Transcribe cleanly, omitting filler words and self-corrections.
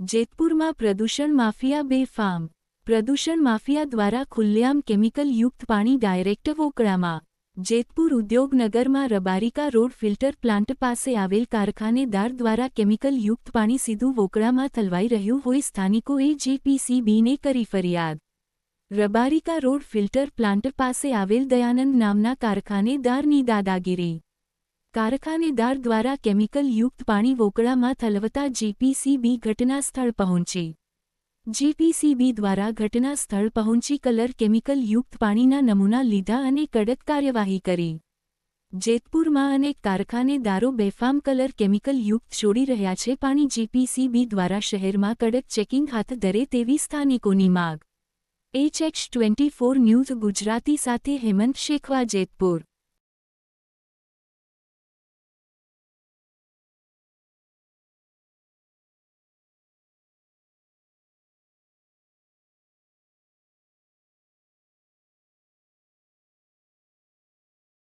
જેતપુરમાં પ્રદૂષણ માફિયા બેફામ। પ્રદૂષણ માફિયા દ્વારા ખુલ્લેઆમ કેમિકલયુક્ત પાણી ડાયરેક્ટ વોકળામાં। જેતપુર ઉદ્યોગનગરમાં રબારિકા રોડ ફિલ્ટર પ્લાન્ટ પાસે આવેલ કારખાનેદાર દ્વારા કેમિકલયુક્ત પાણી સીધું વોકળામાં ઠલવાઈ રહ્યું હોય સ્થાનિકોએ જેપીસીબીને કરી ફરિયાદ। રબારિકા રોડ ફિલ્ટર પ્લાન્ટ પાસે આવેલ દયાનંદ નામના કારખાનેદારની દાદાગીરી। કારખાનેદાર દ્વારા કેમિકલયુક્ત પાણી વોકળામાં ઠલવતા જેપીસીબી ઘટના સ્થળ પહોંચી। જેપીસીબી દ્વારા ઘટના સ્થળ પહોંચી કલર કેમિકલયુક્ત પાણીના નમૂના લીધા અને કડક કાર્યવાહી કરી। જેતપુરમાં અનેક કારખાનેદારો બેફામ કલર કેમિકલયુક્ત છોડી રહ્યા છે પાણી જેપીસીબી દ્વારા શહેરમાં કડક ચેકિંગ હાથ ધરે તેવી સ્થાનિકોની માગ। HX24 ન્યૂઝ ગુજરાતી સાથે હેમંત શેખવા, જેતપુર।